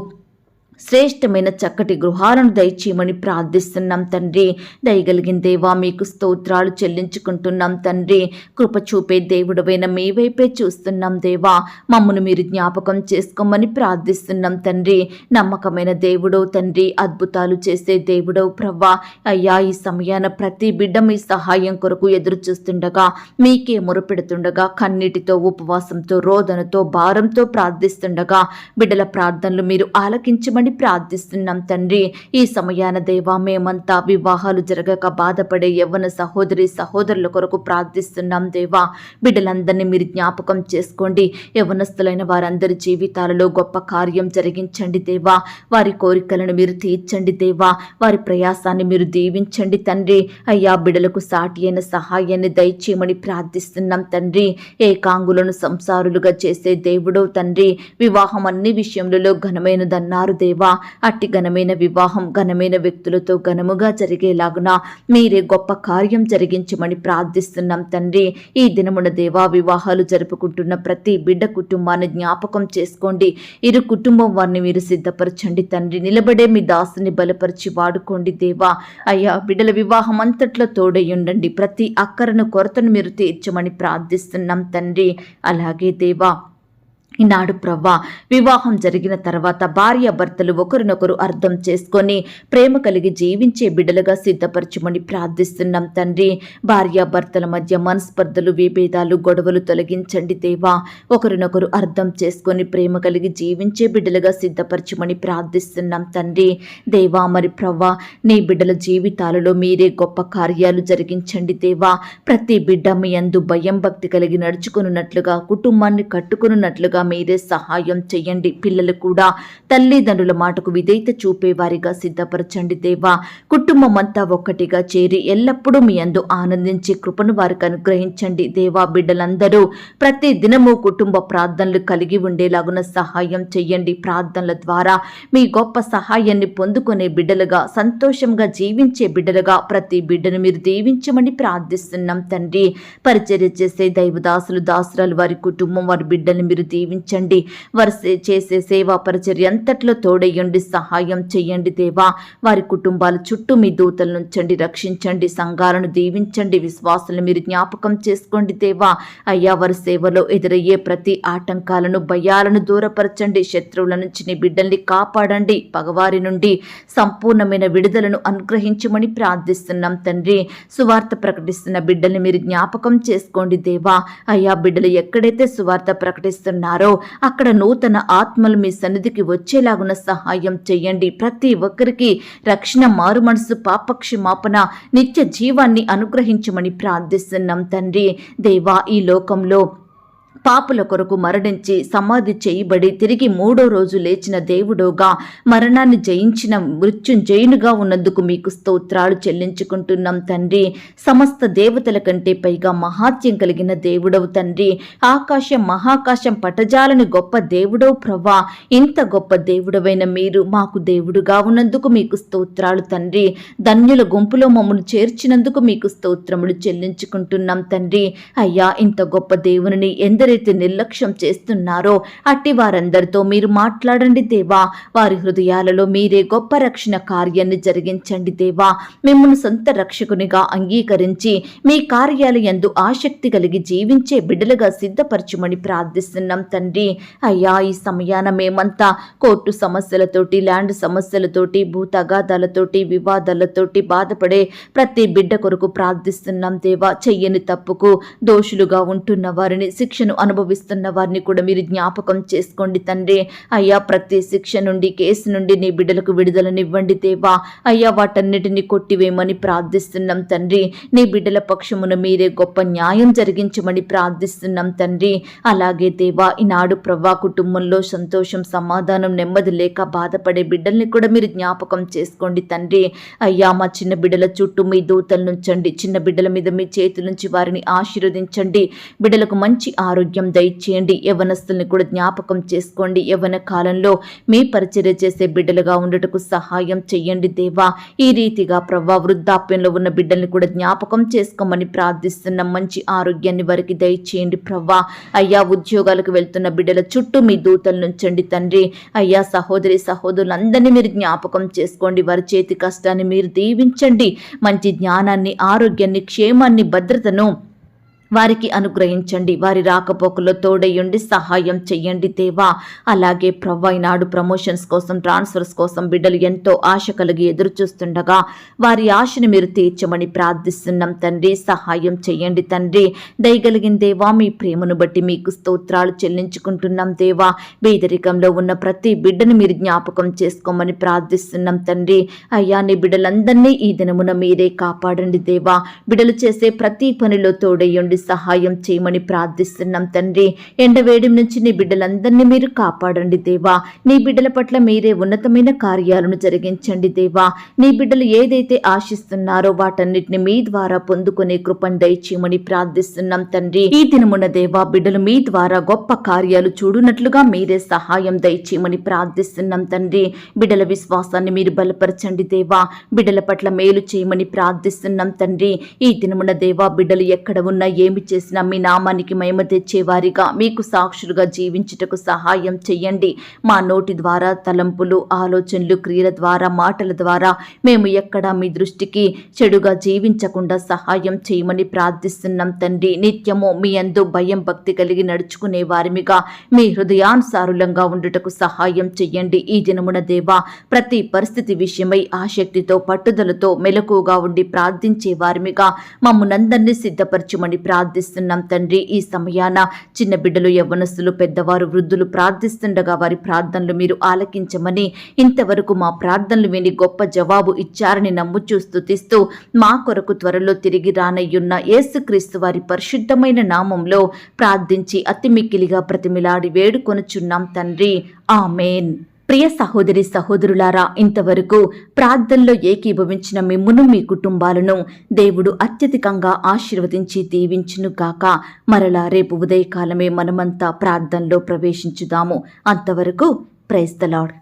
శ్రేష్టమైన చక్కటి గృహాలను దయచేయమని ప్రార్థిస్తున్నాం తండ్రి. దయగలిగిన దేవా మీకు స్తోత్రాలు చెల్లించుకుంటున్నాం తండ్రి. కృప చూపే దేవుడవైన మీ వైపే చూస్తున్నాం దేవా. మమ్మను మీరు జ్ఞాపకం చేసుకోమని ప్రార్థిస్తున్నాం తండ్రి. నమ్మకమైన దేవుడో తండ్రి, అద్భుతాలు చేసే దేవుడో ప్రవ్వా. అయ్యా ఈ సమయాన ప్రతి బిడ్డ మీ సహాయం కొరకు ఎదురు చూస్తుండగా, మీకే మొరపెడుతుండగా, కన్నీటితో ఉపవాసంతో రోదనతో భారంతో ప్రార్థిస్తుండగా బిడ్డల ప్రార్థనలు మీరు ఆలకించమని ప్రార్థిస్తున్నాం తండ్రి. ఈ సమయాన దేవా మేమంతా వివాహాలు జరగక బాధపడే యవ్వన సహోదరి సహోదరుల కొరకు ప్రార్థిస్తున్నాం దేవా. బిడ్డలందరినీ మీరు జ్ఞాపకం చేసుకోండి. యవ్వనస్తులైన వారందరి జీవితాలలో గొప్ప కార్యం జరిగించండి దేవా. వారి కోరికలను మీరు తీర్చండి దేవా. వారి ప్రయాసాన్ని మీరు దీవించండి తండ్రి. అయ్యా బిడ్డలకు సాటి అయిన సహాయాన్ని దయచేయమని ప్రార్థిస్తున్నాం తండ్రి. ఏకాంగులను సంసారులుగా చేసే దేవుడో తండ్రి. వివాహం అన్ని విషయములలో ఘనమైనదన్నారు దేవా. అట్టి ఘనమైన వివాహం ఘనమైన వ్యక్తులతో ఘనముగా జరిగేలాగున మీరే గొప్ప కార్యం జరిగించమని ప్రార్థిస్తున్నాం తండ్రి. ఈ దినమున దేవా వివాహాలు జరుపుకుంటున్న ప్రతి బిడ్డ కుటుంబాన్ని జ్ఞాపకం చేసుకోండి. ఇరు కుటుంబం వారిని మీరు సిద్ధపరచండి తండ్రి. నిలబడే మీ దాసుని బలపరిచి వాడుకోండి దేవా. అయ్యా బిడ్డల వివాహం అంతట్లో తోడయ్యుండండి. ప్రతి అక్కరను కొరతను మీరు తీర్చమని ప్రార్థిస్తున్నాం తండ్రి. అలాగే దేవా ఈనాడు ప్రవ్వా వివాహం జరిగిన తర్వాత భార్య భర్తలు ఒకరినొకరు అర్థం చేసుకొని ప్రేమ కలిగి జీవించే బిడ్డలుగా సిద్ధపరచుమని ప్రార్థిస్తున్నాం తండ్రి. భార్య భర్తల మధ్య మనస్పర్ధలు, విభేదాలు, గొడవలు తొలగించండి దేవా. ఒకరినొకరు అర్థం చేసుకొని ప్రేమ కలిగి జీవించే బిడ్డలుగా సిద్ధపరచుమని ప్రార్థిస్తున్నాం తండ్రి. దేవా మరి ప్రవ్వా నీ బిడ్డల జీవితాలలో మీరే గొప్ప కార్యాలు జరిగించండి దేవా. ప్రతి బిడ్డ మీ యందు భయం భక్తి కలిగి నడుచుకున్నట్లుగా, కుటుంబాన్ని కట్టుకున్నట్లుగా మీరే సహాయం చేయండి. పిల్లలు కూడా తల్లిదండ్రుల మాటకు విధేయత చూపేవారిగా సిద్ధపరచండి దేవా. కుటుంబం అంతా ఒక్కటిగా చేరి ఎల్లప్పుడూ మీ యందు ఆనందించే కృపను వారికి అనుగ్రహించండి దేవా. బిడ్డలందరూ ప్రతి దినము కుటుంబ ప్రార్థనలు కలిగి ఉండేలాగున సహాయం చేయండి. ప్రార్థనల ద్వారా మీ గొప్ప సహాయాన్ని పొందుకునే బిడ్డలుగా, సంతోషంగా జీవించే బిడ్డలుగా ప్రతి బిడ్డను మీరు దీవించమని ప్రార్థిస్తున్నాం తండ్రి. పరిచర్య చేసే దైవదాసులు దాసురాలు వారి కుటుంబం వారి బిడ్డల్ని మీరు దీవించండి. వారు చేసే సేవా పరిచర్య అంతట్లో తోడయ్యండి, సహాయం చెయ్యండి దేవా. వారి కుటుంబాల చుట్టూ మీ దూతలు నుంచండి, రక్షించండి. సంఘాలను దీవించండి. విశ్వాసులను మీరు జ్ఞాపకం చేసుకోండి దేవా. అయ్యా వారి సేవలో ఎదురయ్యే ప్రతి ఆటంకాలను, భయాలను దూరపరచండి. శత్రువుల నుంచి నీ బిడ్డల్ని కాపాడండి. పగవారి నుండి సంపూర్ణమైన విడుదలను అనుగ్రహించమని ప్రార్థిస్తున్నాం తండ్రి. సువార్త ప్రకటిస్తున్న బిడ్డల్ని మీరు జ్ఞాపకం చేసుకోండి దేవా. అయ్యా బిడ్డలు ఎక్కడైతే సువార్త ప్రకటిస్తున్నారో అక్కడ నూతన ఆత్మలు మీ సన్నిధికి వచ్చేలాగున సహాయం చేయండి. ప్రతి ఒక్కరికి రక్షణ, మారు మనసు, పాపక్షమాపణ, నిత్య జీవాన్ని అనుగ్రహించమని ప్రార్థిస్తున్నాం తండ్రి. దేవా ఈ లోకంలో పాపుల కొరకు మరణించి సమాధి చేయబడి తిరిగి 3వ రోజు లేచిన దేవుడోగా, మరణాన్ని జయించిన మృత్యుంజయునిగా ఉన్నందుకు మీకు స్తోత్రాలు చెల్లించుకుంటున్నాం తండ్రి. సమస్త దేవతల కంటే పైగా మహాత్యం కలిగిన దేవుడవు తండ్రి. ఆకాశం మహాకాశం పటజాలని గొప్ప దేవుడవు ప్రభా. ఇంత గొప్ప దేవుడవైన మీరు మాకు దేవుడుగా ఉన్నందుకు మీకు స్తోత్రాలు తండ్రి. ధన్యుల గుంపులో మమ్మల్ని చేర్చినందుకు మీకు స్తోత్రములు చెల్లించుకుంటున్నాం తండ్రి. అయ్యా ఇంత గొప్ప దేవుని ఎందరైతే నిర్లక్ష్యం చేస్తున్నారో అట్టి వారందరితో మీరు మాట్లాడండి దేవా. వారి హృదయాలలో మీరే గొప్ప రక్షణ కార్యాన్ని జరిగించండి దేవా. మిమ్మల్ని సొంత రక్షకునిగా అంగీకరించి మీ కార్యాలు యందు ఆసక్తి కలిగి జీవించే బిడ్డలుగా సిద్ధపరచుమని ప్రార్థిస్తున్నాం తండ్రి. అయ్యా ఈ సమయాన మేమంతా కోర్టు సమస్యలతోటి, ల్యాండ్ సమస్యలతోటి, భూతగాదాలతోటి, వివాదాలతోటి బాధపడే ప్రతి బిడ్డ కొరకు ప్రార్థిస్తున్నాం దేవా. చెయ్యని తప్పుకు దోషులుగా ఉంటున్న వారిని శిక్షను అనుభవిస్తున్న వారిని కూడా మీరు జ్ఞాపకం చేసుకోండి తండ్రి. అయ్యా ప్రతి శిక్ష నుండి, కేసు నుండి నీ బిడ్డలకు విడుదలనివ్వండి దేవా. అయ్యా వాటన్నిటిని కొట్టివేయమని ప్రార్థిస్తున్నాం తండ్రి. నీ బిడ్డల పక్షమున మీరే గొప్ప న్యాయం జరిగించమని ప్రార్థిస్తున్నాం తండ్రి. అలాగే దేవా ఈనాడు ప్రభా కుటుంబంలో సంతోషం, సమాధానం, నెమ్మది లేక బాధపడే బిడ్డల్ని కూడా మీరు జ్ఞాపకం చేసుకోండి తండ్రి. అయ్యా మా చిన్న బిడ్డల చుట్టూ మీ దూతలను ఉంచండి. చిన్న బిడ్డల మీద మీ చేతుల నుంచి వారిని ఆశీర్వదించండి. బిడ్డలకు మంచి ఆరోగ్యం దయచేయండి. యవ్వనస్తుల్ని కూడా జ్ఞాపకం చేసుకోండి. యవ్వన కాలంలో మీ పరిచర్య చేసే బిడ్డలుగా ఉండటకు సహాయం చెయ్యండి దేవా. ఈ రీతిగా ప్రభా వృద్ధాప్యంలో ఉన్న బిడ్డల్ని కూడా జ్ఞాపకం చేసుకోమని ప్రార్థిస్తున్నాం. మంచి ఆరోగ్యాన్ని వారికి దయచేయండి ప్రభా. అయ్యా ఉద్యోగాలకు వెళ్తున్న బిడ్డల చుట్టూ మీ దూతలను ఉంచండి తండ్రి. అయ్యా సహోదరి సహోదరులందరినీ మీరు జ్ఞాపకం చేసుకోండి. వారి చేతి కష్టాన్ని మీరు దీవించండి. మంచి జ్ఞానాన్ని, ఆరోగ్యాన్ని, క్షేమాన్ని, భద్రతను వారికి అనుగ్రహించండి. వారి రాకపోకల్లో తోడయ్యండి, సహాయం చెయ్యండి దేవా. అలాగే ప్రవ్వా ఈనాడు ప్రమోషన్స్ కోసం, ట్రాన్స్ఫర్స్ కోసం బిడ్డలు ఎంతో ఆశ కలిగి ఎదురు చూస్తుండగా వారి ఆశను మీరు తీర్చమని ప్రార్థిస్తున్నాం తండ్రి. సహాయం చెయ్యండి తండ్రి. దయగలిగిన దేవా మీ ప్రేమను బట్టి మీకు స్తోత్రాలు చెల్లించుకుంటున్నాం దేవా. పేదరికంలో ఉన్న ప్రతి బిడ్డను మీరు జ్ఞాపకం చేసుకోమని ప్రార్థిస్తున్నాం తండ్రి. అయ్యా నీ బిడ్డలందరినీ ఈ దినమున మీరే కాపాడండి దేవా. బిడ్డలు చేసే ప్రతి పనిలో తోడయ్యండి, సహాయం చేయమని ప్రార్థిస్తున్నాం తండ్రి. ఎండవేడి నుంచి నీ బిడ్డలందరినీ మీరు కాపాడండి దేవా. నీ బిడ్డల పట్ల మీరే ఉన్నతమైన కార్యాలను జరిగించండి దేవా. నీ బిడ్డలు ఏదైతే ఆశిస్తున్నారో వాటన్నిటిని మీ ద్వారా పొందుకునే కృపను దయచేయమని ప్రార్థిస్తున్నాం తండ్రి. ఈ దినమున దేవా బిడ్డలు మీ ద్వారా గొప్ప కార్యాలు చూడునట్లుగా మీరే సహాయం దయచేయమని ప్రార్థిస్తున్నాం తండ్రి. బిడ్డల విశ్వాసాన్ని మీరు బలపరచండి దేవా. బిడ్డల పట్ల మేలు చేయమని ప్రార్థిస్తున్నాం తండ్రి. ఈ దినమున దేవా బిడ్డలు ఎక్కడ ఉన్నా ఏమి చేసినా మీ నామానికి మహిమ తెచ్చేవారిగా, మీకు సాక్షులుగా జీవించుటకు సహాయం చెయ్యండి. మా నోటి ద్వారా, తలంపులు, ఆలోచనలు, క్రియల ద్వారా, మాటల ద్వారా మేము ఎక్కడా మీ దృష్టికి చెడుగా జీవించకుండా సహాయం చేయమని ప్రార్థిస్తున్నాం తండ్రి. నిత్యము మీ యందు భయం, భక్తి కలిగి నడుచుకునే వారిమిగా, మీ హృదయానుసారులంగా ఉండుటకు సహాయం చెయ్యండి. ఈ దినమున దేవా ప్రతి పరిస్థితి విషయమై ఆసక్తితో, పట్టుదలతో, మెలకుగా ఉండి ప్రార్థించే వారిమిగా మమ్మునందరినీ సిద్ధపరచుమని ప్రార్థిస్తున్నాం తండ్రి. ఈ సమయాన చిన్న బిడ్డలు, యవ్వనస్తులు, పెద్దవారు, వృద్ధులు ప్రార్థిస్తుండగా వారి ప్రార్థనలు మీరు ఆలకించమని, ఇంతవరకు మా ప్రార్థనలు విని గొప్ప జవాబు ఇచ్చారని నమ్ముచూ స్తుతిస్తూ మా కొరకు త్వరలో తిరిగి రానయ్యున్న యేసుక్రీస్తు వారి పరిశుద్ధమైన నామంలో ప్రార్థించి అతి మిక్కిలిగా ప్రతిమిలాడి వేడుకొనుచున్నాం తండ్రి. ఆమేన్. ప్రియ సహోదరి సహోదరులారా, ఇంతవరకు ప్రార్థనలో ఏకీభవించిన మిమ్మును, మీ కుటుంబాలను దేవుడు అత్యధికంగా ఆశీర్వదించి దీవించును గాక. మరలా రేపు ఉదయకాలమే మనమంతా ప్రార్థనలో ప్రవేశించుదాము. అంతవరకు ప్రైజ్ ద లార్డ్.